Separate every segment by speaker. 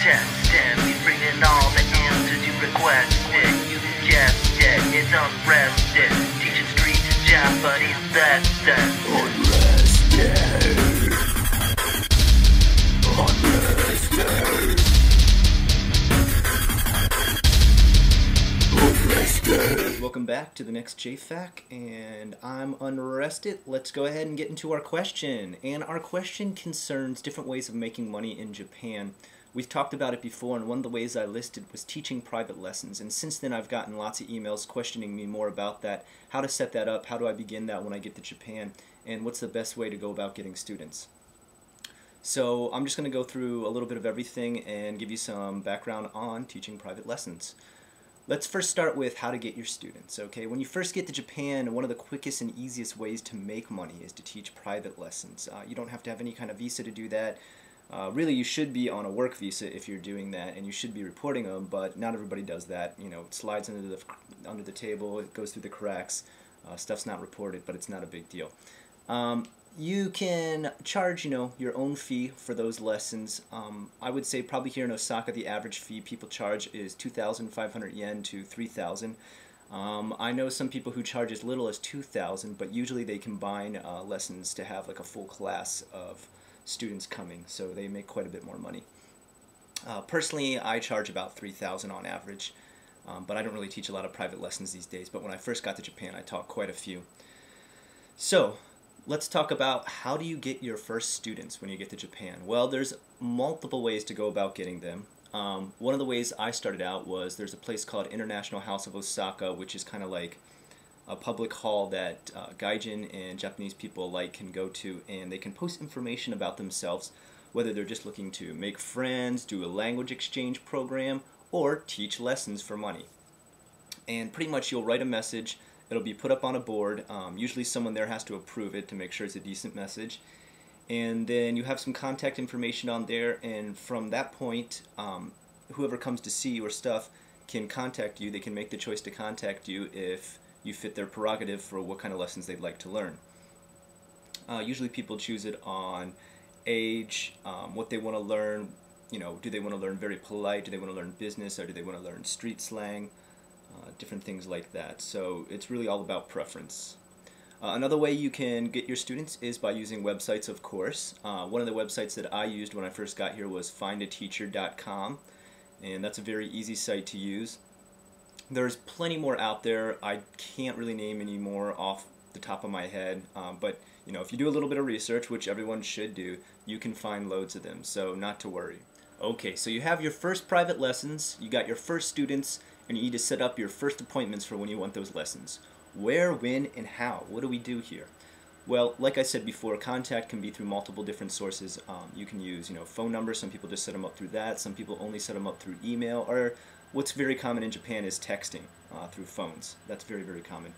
Speaker 1: tested. We bringing all the answers you requested. You guessed it, it's unrested. Teaching street Japanese lessons.
Speaker 2: Welcome back to the next JFAQ, and I'm Unrested. Let's go ahead and get into our question. And our question concerns different ways of making money in Japan. We've talked about it before, and one of the ways I listed was teaching private lessons. And since then I've gotten lots of emails questioning me more about that, how to set that up, how do I begin that when I get to Japan, and what's the best way to go about getting students. So I'm just going to go through a little bit of everything and give you some background on teaching private lessons. Let's first start with how to get your students. Okay, when you first get to Japan, one of the quickest and easiest ways to make money is to teach private lessons. You don't have to have any kind of visa to do that. Really, you should be on a work visa if you're doing that, and you should be reporting them. But not everybody does that. You know, it slides under the table, it goes through the cracks. Stuff's not reported, but it's not a big deal. You can charge, your own fee for those lessons. I would say probably here in Osaka, the average fee people charge is 2,500 yen to 3,000. I know some people who charge as little as 2,000, but usually they combine lessons to have like a full class of students coming, so they make quite a bit more money. Personally, I charge about 3,000 on average, but I don't really teach a lot of private lessons these days. But when I first got to Japan, I taught quite a few. So let's talk about how do you get your first students when you get to Japan. Well, there's multiple ways to go about getting them. One of the ways I started out was there's a place called International House of Osaka, which is kind of like a public hall that gaijin and Japanese people alike can go to, and they can post information about themselves, whether they're just looking to make friends, do a language exchange program, or teach lessons for money. And pretty much you'll write a message. It'll be put up on a board. Usually someone there has to approve it to make sure it's a decent message. And then you have some contact information on there, and from that point, whoever comes to see your stuff can contact you. They can make the choice to contact you if you fit their prerogative for what kind of lessons they'd like to learn. Usually people choose it on age, what they want to learn. Do they want to learn very polite? Do they want to learn business? Or do they want to learn street slang? Different things like that. So it's really all about preference. Another way you can get your students is by using websites, of course. One of the websites that I used when I first got here was findateacher.com, and that's a very easy site to use. There's plenty more out there. I can't really name any more off the top of my head, but if you do a little bit of research, which everyone should do, you can find loads of them, so not to worry. Okay, so you have your first private lessons, you got your first students, and you need to set up your first appointments for when you want those lessons. Where, when, and how? What do we do here? Well, like I said before, contact can be through multiple different sources. You can use, phone numbers. Some people just set them up through that. Some people only set them up through email. Or what's very common in Japan is texting through phones. That's very, very common.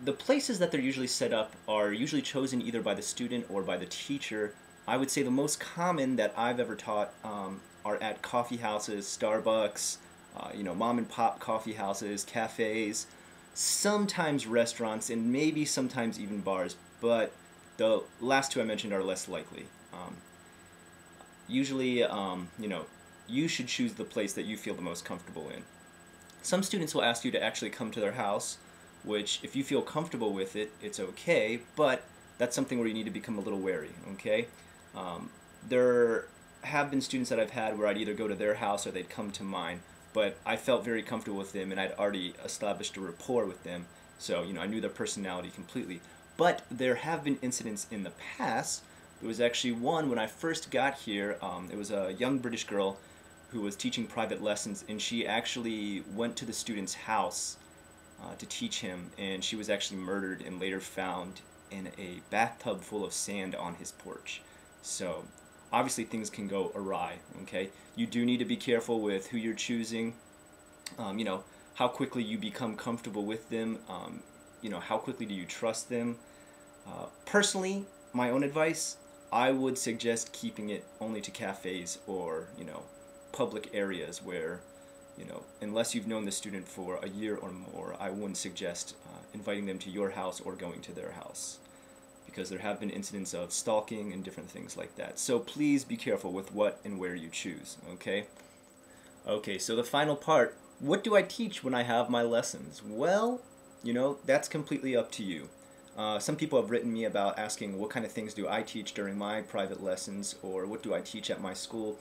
Speaker 2: The places that they're usually set up are usually chosen either by the student or by the teacher. I would say the most common that I've ever taught are at coffee houses, Starbucks, mom and pop coffee houses, cafes, sometimes restaurants, and maybe sometimes even bars, but the last two I mentioned are less likely. Usually, you should choose the place that you feel the most comfortable in. Some students will ask you to actually come to their house, which if you feel comfortable with it, it's okay, but that's something where you need to become a little wary, okay? There have been students that I've had where I'd either go to their house or they'd come to mine, but I felt very comfortable with them and I'd already established a rapport with them, so I knew their personality completely. But there have been incidents in the past. There was actually one when I first got here. It was a young British girl who was teaching private lessons, and she actually went to the student's house to teach him, and she was actually murdered and later found in a bathtub full of sand on his porch. So obviously things can go awry, okay? You do need to be careful with who you're choosing, how quickly you become comfortable with them, how quickly do you trust them. Personally, my own advice, I would suggest keeping it only to cafes or, public areas where, unless you've known the student for a year or more, I wouldn't suggest inviting them to your house or going to their house. because there have been incidents of stalking and different things like that. So please be careful with what and where you choose, okay? Okay, so the final part, what do I teach when I have my lessons? Well, you know, that's completely up to you. Some people have written me about asking what kind of things do I teach during my private lessons, or what do I teach at my school.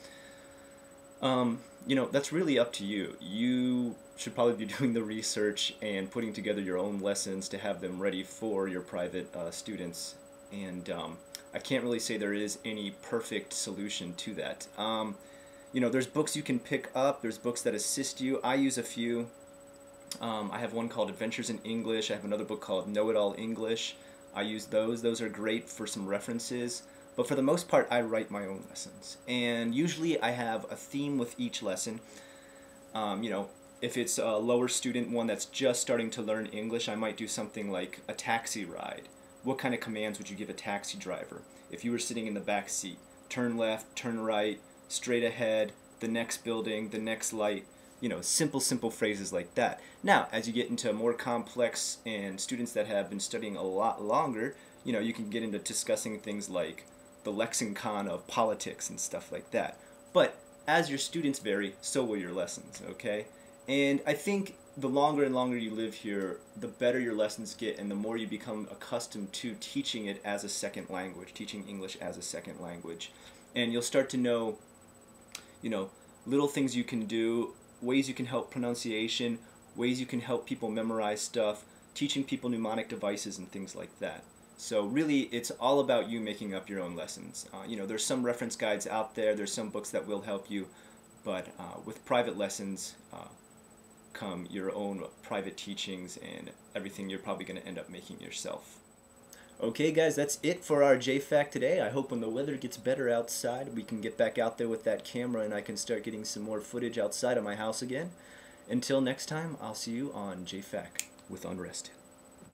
Speaker 2: You know, that's really up to you. You should probably be doing the research and putting together your own lessons to have them ready for your private students. And I can't really say there is any perfect solution to that. You know, there's books you can pick up, there's books that assist you. I use a few. I have one called Adventures in English. I have another book called Know-It-All English. I use those. Those are great for some references. But for the most part, I write my own lessons. And usually I have a theme with each lesson. You know, if it's a lower student one that's just starting to learn English, I might do something like a taxi ride. What kind of commands would you give a taxi driver? If you were sitting in the back seat, turn left, turn right, straight ahead, the next building, the next light. You know, simple phrases like that. Now, as you get into more complex and students that have been studying a lot longer, you know, you can get into discussing things like the lexicon of politics and stuff like that. But as your students vary, so will your lessons, okay? And I think the longer and longer you live here, the better your lessons get and the more you become accustomed to teaching it as a second language, teaching English as a second language. And you'll start to know, you know, little things you can do, ways you can help pronunciation, ways you can help people memorize stuff, teaching people mnemonic devices and things like that. So really, it's all about you making up your own lessons. You know, there's some reference guides out there, there's some books that will help you, but with private lessons come your own private teachings and everything you're probably going to end up making yourself. Okay guys, that's it for our JFAQ today. I hope when the weather gets better outside, we can get back out there with that camera and I can start getting some more footage outside of my house again. Until next time, I'll see you on JFAQ with Unrested.